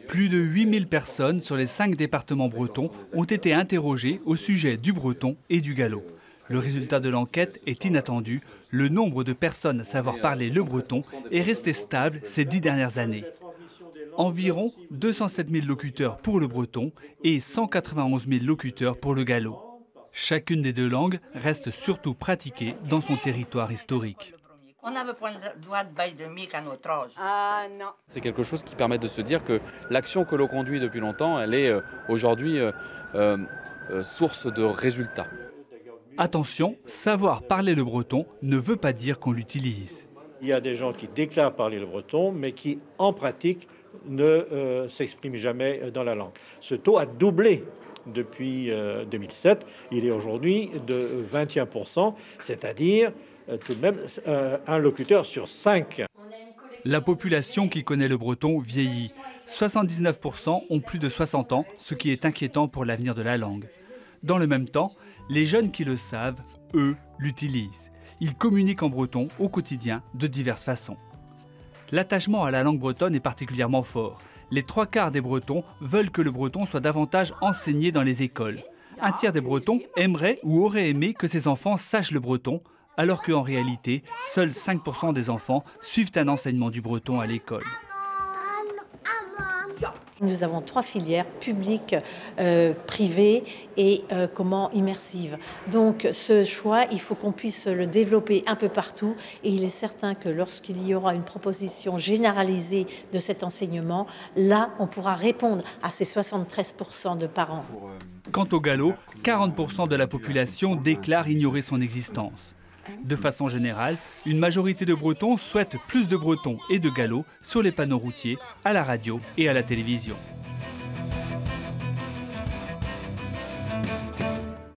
Plus de 8000 personnes sur les 5 départements bretons ont été interrogées au sujet du breton et du gallo. Le résultat de l'enquête est inattendu. Le nombre de personnes à savoir parler le breton est resté stable ces 10 dernières années. Environ 207 000 locuteurs pour le breton et 191 000 locuteurs pour le gallo. Chacune des deux langues reste surtout pratiquée dans son territoire historique. On n'avait pas le droit de bailler de mic à notre âge. Ah non. C'est quelque chose qui permet de se dire que l'action que l'on conduit depuis longtemps, elle est aujourd'hui source de résultats. Attention, savoir parler le breton ne veut pas dire qu'on l'utilise. Il y a des gens qui déclarent parler le breton, mais qui, en pratique, ne s'expriment jamais dans la langue. Ce taux a doublé depuis 2007. Il est aujourd'hui de 21%, c'est-à-dire tout de même un locuteur sur 5. La population qui connaît le breton vieillit. 79% ont plus de 60 ans, ce qui est inquiétant pour l'avenir de la langue. Dans le même temps, les jeunes qui le savent, eux, l'utilisent. Ils communiquent en breton au quotidien de diverses façons. L'attachement à la langue bretonne est particulièrement fort. Les 3/4 des Bretons veulent que le breton soit davantage enseigné dans les écoles. Un tiers des Bretons aimeraient ou auraient aimé que ses enfants sachent le breton, alors qu'en réalité, seuls 5% des enfants suivent un enseignement du breton à l'école. Nous avons 3 filières, publiques, privées et immersives. Donc ce choix, il faut qu'on puisse le développer un peu partout et il est certain que lorsqu'il y aura une proposition généralisée de cet enseignement, là on pourra répondre à ces 73% de parents. Quant au gallo, 40% de la population déclare ignorer son existence. De façon générale, une majorité de Bretons souhaite plus de bretons et de gallo sur les panneaux routiers, à la radio et à la télévision.